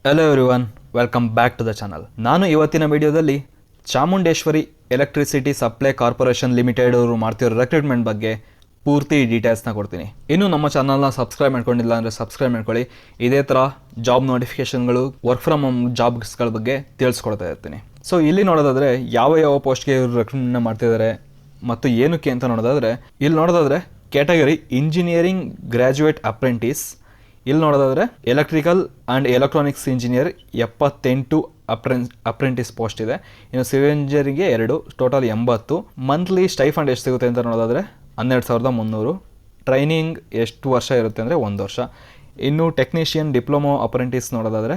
Hello everyone, welcome back to the channel. ನಾನು ಇವತ್ತಿನ ವಿಡಿಯೋದಲ್ಲಿ Chamundeshwari electricity supply corporation limited ಅವರು ಮಾಡ್ತಿರೋ ರೆಕ್ರೂಟ್ಮೆಂಟ್ ಬಗ್ಗೆ ಪೂರ್ತಿ ಡೀಟೇಲ್ಸ್ನ ಕೊಡ್ತೀನಿ. ಇನ್ನು ನಮ್ಮ ಚಾನಲ್ನ ಸಬ್ಸ್ಕ್ರೈಬ್ ಮಾಡ್ಕೊಂಡಿಲ್ಲ ಅಂದರೆ ಸಬ್ಸ್ಕ್ರೈಬ್ ಮಾಡ್ಕೊಳ್ಳಿ. ಇದೇ ಥರ ಜಾಬ್ ನೋಟಿಫಿಕೇಷನ್ಗಳು, ವರ್ಕ್ ಫ್ರಮ್ ಹೋಮ್ ಜಾಬ್ಸ್ಗಳ ಬಗ್ಗೆ ತಿಳಿಸ್ಕೊಡ್ತಾ ಇರ್ತೀನಿ. ಸೊ ಇಲ್ಲಿ ನೋಡೋದಾದರೆ ಯಾವ ಪೋಸ್ಟ್ಗೆ ಇವರು ರೆಕ್ರೂಟ್ಮೆಂಟ್ನ ಮಾಡ್ತಿದ್ದಾರೆ ಮತ್ತು ಏನಕ್ಕೆ ಅಂತ ನೋಡೋದಾದರೆ, ಇಲ್ಲಿ ನೋಡೋದಾದರೆ ಕ್ಯಾಟಗರಿ ಇಂಜಿನಿಯರಿಂಗ್ ಗ್ರ್ಯಾಜುಯೇಟ್ ಅಪ್ರೆಂಟಿಸ್. ಇಲ್ಲಿ ನೋಡೋದಾದರೆ electrical and electronics engineer 78 apprentice post ಇದೆ. ಇನ್ನು ಸಿವಿಲ್ ಇಂಜಿನಿಯರಿಂಗ್ಗೆ 2, ಟೋಟಲ್ 80. ಮಂತ್ಲಿ ಸ್ಟೈಫಂಡ್ ಎಷ್ಟು ಸಿಗುತ್ತೆ ಅಂತ ನೋಡೋದಾದರೆ 12,300. ಟ್ರೈನಿಂಗ್ ಎಷ್ಟು ವರ್ಷ ಇರುತ್ತೆ ಅಂದರೆ 1 ವರ್ಷ. ಇನ್ನು ಟೆಕ್ನಿಷಿಯನ್ ಡಿಪ್ಲೊಮೊ ಅಪ್ರೆಂಟಿಸ್ ನೋಡೋದಾದರೆ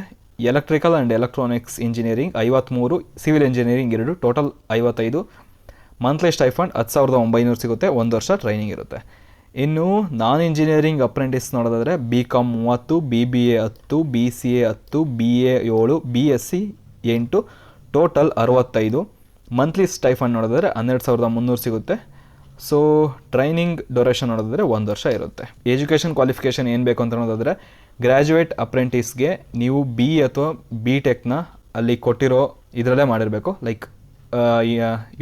electrical and electronics engineering 53, civil engineering 2, total 55. Monthly stipend 10,900 ಸಿಗುತ್ತೆ, 1 ವರ್ಷ ಟ್ರೈನಿಂಗ್ ಇರುತ್ತೆ. ಇನ್ನು ನಾನ್ ಇಂಜಿನಿಯರಿಂಗ್ ಅಪ್ರೆಂಟಿಸ್ ನೋಡೋದಾದರೆ BCom 30, BBA 10, BCA 10, BA 7, BSc 8, total 65. Monthly stipend ನೋಡೋದಾದರೆ 12,300 ಸಿಗುತ್ತೆ. ಸೊ ಟ್ರೈನಿಂಗ್ ಡ್ಯೂರೇಷನ್ ನೋಡೋದಾದರೆ 1 ವರ್ಷ ಇರುತ್ತೆ. ಎಜುಕೇಷನ್ ಕ್ವಾಲಿಫಿಕೇಷನ್ ಏನು ಬೇಕು ಅಂತ ನೋಡೋದಾದರೆ, ಗ್ರ್ಯಾಜುಯೇಟ್ ಅಪ್ರೆಂಟಿಸ್ಗೆ ನೀವು BE ಅಥವಾ BTechನ ಅಲ್ಲಿ ಕೊಟ್ಟಿರೋ ಇದರಲ್ಲೇ ಮಾಡಿರಬೇಕು, ಲೈಕ್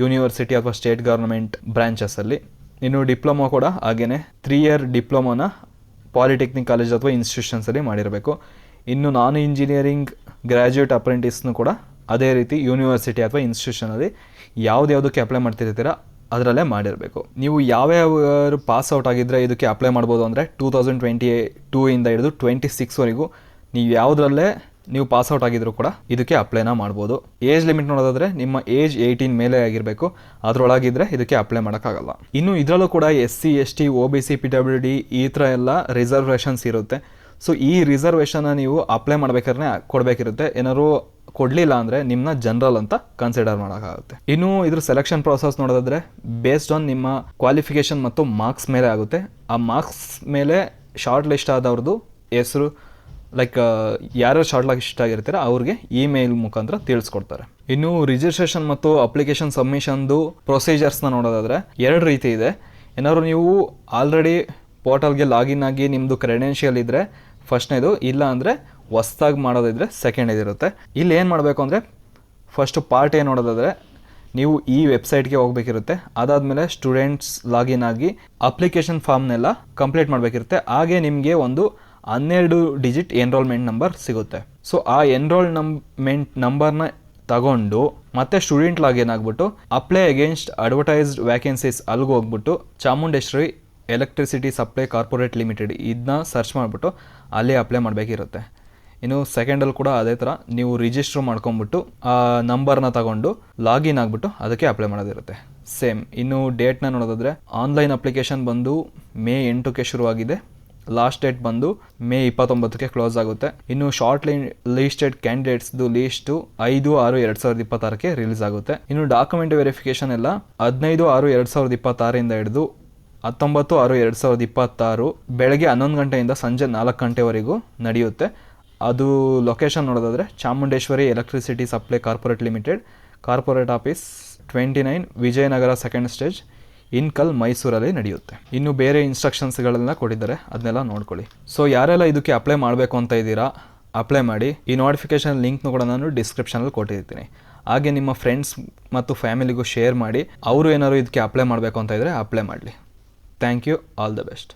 ಯೂನಿವರ್ಸಿಟಿ ಅಥವಾ ಸ್ಟೇಟ್ ಗೌರ್ಮೆಂಟ್ ಬ್ರಾಂಚಸ್ಸಲ್ಲಿ. ಇನ್ನು ಡಿಪ್ಲೊಮೊ ಕೂಡ ಹಾಗೇ 3 ಇಯರ್ ಡಿಪ್ಲೊಮೊನ ಪಾಲಿಟೆಕ್ನಿಕ್ ಕಾಲೇಜ್ ಅಥವಾ ಇನ್ಸ್ಟಿಟ್ಯೂಷನ್ಸಲ್ಲಿ ಮಾಡಿರಬೇಕು. ಇನ್ನು ನಾನ್ ಇಂಜಿನಿಯರಿಂಗ್ ಗ್ರ್ಯಾಜುಯೇಟ್ ಅಪ್ರೆಂಟಿಸ್ನು ಕೂಡ ಅದೇ ರೀತಿ ಯೂನಿವರ್ಸಿಟಿ ಅಥವಾ ಇನ್ಸ್ಟಿಟ್ಯೂಷನಲ್ಲಿ ಯಾವುದಕ್ಕೆ ಅಪ್ಲೈ ಮಾಡ್ತಿರ್ತೀರ ಅದರಲ್ಲೇ ಮಾಡಿರಬೇಕು. ನೀವು ಯಾವ್ಯಾವ ಪಾಸ್ ಔಟ್ ಆಗಿದ್ದರೆ ಇದಕ್ಕೆ ಅಪ್ಲೈ ಮಾಡ್ಬೋದು ಅಂದರೆ 2022 ಇಂದ ಹಿಡಿದು 26ವರೆಗೂ ನೀವು ಯಾವುದರಲ್ಲೇ ನೀವು ಪಾಸ್ಔಟ್ ಆಗಿದ್ರು ಕೂಡ ಇದಕ್ಕೆ ಅಪ್ಲೈನ ಮಾಡ್ಬೋದು. ಏಜ್ ಲಿಮಿಟ್ ನೋಡೋದಾದರೆ ನಿಮ್ಮ ಏಜ್ 18 ಮೇಲೆ ಆಗಿರಬೇಕು, ಅದರೊಳಗಿದ್ರೆ ಇದಕ್ಕೆ ಅಪ್ಲೈ ಮಾಡೋಕ್ಕಾಗಲ್ಲ. ಇನ್ನು ಇದರಲ್ಲೂ ಕೂಡ SC ST OBC PWD ಈ ಥರ ಎಲ್ಲ ರಿಸರ್ವೇಷನ್ಸ್ ಇರುತ್ತೆ. ಸೊ ಈ ರಿಸರ್ವೇಷನ್ನ ನೀವು ಅಪ್ಲೈ ಮಾಡ್ಬೇಕಾದ್ರೆ ಕೊಡಬೇಕಿರುತ್ತೆ. ಏನಾದ್ರು ಕೊಡಲಿಲ್ಲ ಅಂದರೆ ನಿಮ್ಮನ್ನ ಜನರಲ್ ಅಂತ ಕನ್ಸಿಡರ್ ಮಾಡೋಕ್ಕಾಗುತ್ತೆ. ಇನ್ನು ಇದ್ರ ಸೆಲೆಕ್ಷನ್ ಪ್ರಾಸೆಸ್ ನೋಡೋದಾದರೆ ಬೇಸ್ಡ್ ಆನ್ ನಿಮ್ಮ ಕ್ವಾಲಿಫಿಕೇಷನ್ ಮತ್ತು ಮಾರ್ಕ್ಸ್ ಮೇಲೆ ಆಗುತ್ತೆ. ಆ ಮಾರ್ಕ್ಸ್ ಮೇಲೆ ಶಾರ್ಟ್ ಲಿಸ್ಟ್ ಆದವ್ರದ್ದು ಹೆಸರು, ಲೈಕ್ ಯಾರ್ಯಾರು ಶಾರ್ಟ್ ಲಿಸ್ಟ್ ಆಗಿರ್ತಾರೆ ಅವ್ರಿಗೆ ಇಮೇಲ್ ಮುಖಾಂತರ ತಿಳಿಸ್ಕೊಡ್ತಾರೆ. ಇನ್ನು ರಿಜಿಸ್ಟ್ರೇಷನ್ ಮತ್ತು ಅಪ್ಲಿಕೇಶನ್ ಸಬ್ಮಿಷನ್ದು ಪ್ರೊಸೀಜರ್ಸ್ನ ನೋಡೋದಾದರೆ 2 ರೀತಿ ಇದೆ. ಏನಾದ್ರು ನೀವು ಆಲ್ರೆಡಿ ಪೋರ್ಟಲ್ಗೆ ಲಾಗಿನ್ ಆಗಿ ನಿಮ್ಮದು ಕ್ರೆಡೆನ್ಷಿಯಲ್ ಇದ್ದರೆ ಫಸ್ಟ್ನೇದು, ಇಲ್ಲ ಅಂದರೆ ಹೊಸ್ದಾಗಿ ಮಾಡೋದಿದ್ರೆ ಸೆಕೆಂಡ್ ಇರುತ್ತೆ. ಇಲ್ಲಿ ಏನು ಮಾಡಬೇಕು ಅಂದರೆ, ಫಸ್ಟು ಪಾರ್ಟ್ ಏನು ನೋಡೋದಾದರೆ ನೀವು ಈ ವೆಬ್ಸೈಟ್ಗೆ ಹೋಗಬೇಕಿರುತ್ತೆ. ಅದಾದಮೇಲೆ ಸ್ಟೂಡೆಂಟ್ಸ್ ಲಾಗಿನ್ ಆಗಿ ಅಪ್ಲಿಕೇಶನ್ ಫಾರ್ಮ್ನೆಲ್ಲ ಕಂಪ್ಲೀಟ್ ಮಾಡಬೇಕಿರುತ್ತೆ. ಹಾಗೆ ನಿಮಗೆ ಒಂದು 12 ಡಿಜಿಟ್ ಎನ್ರೋಲ್ಮೆಂಟ್ ನಂಬರ್ ಸಿಗುತ್ತೆ. ಸೊ ಆ ಎನ್ರೋಲ್ಮೆಂಟ್ ನಂಬರ್ನ ತಗೊಂಡು ಮತ್ತೆ ಸ್ಟೂಡೆಂಟ್ ಲಾಗಿನ್ ಆಗಿಬಿಟ್ಟು ಅಪ್ಲೈ ಅಗೇನ್ಸ್ಟ್ ಅಡ್ವರ್ಟೈಸ್ಡ್ ವ್ಯಾಕೆನ್ಸೀಸ್ ಅಲ್ಲಿಗೆ ಹೋಗ್ಬಿಟ್ಟು Chamundeshwari electricity supply corporate limited ಇದನ್ನ ಸರ್ಚ್ ಮಾಡಿಬಿಟ್ಟು ಅಲ್ಲಿ ಅಪ್ಲೈ ಮಾಡಬೇಕಿರುತ್ತೆ. ಇನ್ನು ಸೆಕೆಂಡಲ್ಲಿ ಕೂಡ ಅದೇ ಥರ ನೀವು ರಿಜಿಸ್ಟರ್ ಮಾಡ್ಕೊಂಬಿಟ್ಟು ಆ ನಂಬರ್ನ ತಗೊಂಡು ಲಾಗಿನ್ ಆಗಿಬಿಟ್ಟು ಅದಕ್ಕೆ ಅಪ್ಲೈ ಮಾಡೋದಿರುತ್ತೆ ಸೇಮ್. ಇನ್ನು ಡೇಟ್ನ ನೋಡೋದಾದರೆ ಆನ್ಲೈನ್ ಅಪ್ಲಿಕೇಶನ್ ಬಂದು ಮೇ 8ಕ್ಕೆ ಶುರುವಾಗಿದೆ. ಲಾಸ್ಟ್ ಡೇಟ್ ಬಂದು ಮೇ 29ಕ್ಕೆ ಕ್ಲೋಸ್ ಆಗುತ್ತೆ. ಇನ್ನು ಶಾರ್ಟ್ ಲಿಸ್ಟೆಡ್ ಕ್ಯಾಂಡಿಡೇಟ್ಸ್ದು ಲೀಸ್ಟು 5/6/2026ಕ್ಕೆ ರಿಲೀಸ್ ಆಗುತ್ತೆ. ಇನ್ನು ಡಾಕ್ಯುಮೆಂಟ್ ವೆರಿಫಿಕೇಷನ್ ಎಲ್ಲ 15/6/2026 ಹಿಡಿದು 19/6/2026 ಬೆಳಗ್ಗೆ 11 ಗಂಟೆಯಿಂದ ಸಂಜೆ 4 ಗಂಟೆವರೆಗೂ ನಡೆಯುತ್ತೆ. ಅದು ಲೊಕೇಶನ್ ನೋಡೋದಾದರೆ Chamundeshwari electricity supply corporate limited, corporate office 29 Vijayanagar 2nd stage, ಇನ್ಕಲ್, ಮೈಸೂರಲ್ಲಿ ನಡೆಯುತ್ತೆ. ಇನ್ನು ಬೇರೆ ಇನ್ಸ್ಟ್ರಕ್ಷನ್ಸ್ಗಳೆಲ್ಲ ಕೊಟ್ಟಿದ್ದಾರೆ, ಅದನ್ನೆಲ್ಲ ನೋಡ್ಕೊಳ್ಳಿ. ಸೊ ಯಾರೆಲ್ಲ ಇದಕ್ಕೆ ಅಪ್ಲೈ ಮಾಡಬೇಕು ಅಂತ ಇದ್ದೀರಾ ಅಪ್ಲೈ ಮಾಡಿ. ಈ ನೋಟಿಫಿಕೇಷನ್ ಲಿಂಕ್ನು ಕೂಡ ನಾನು ಡಿಸ್ಕ್ರಿಪ್ಷನಲ್ಲಿ ಕೊಟ್ಟಿರ್ತೀನಿ. ಹಾಗೆ ನಿಮ್ಮ ಫ್ರೆಂಡ್ಸ್ ಮತ್ತು ಫ್ಯಾಮಿಲಿಗೂ ಶೇರ್ ಮಾಡಿ. ಅವರು ಏನಾದ್ರು ಇದಕ್ಕೆ ಅಪ್ಲೈ ಮಾಡಬೇಕು ಅಂತ ಇದ್ದರೆ ಅಪ್ಲೈ ಮಾಡಲಿ. Thank you, all the best.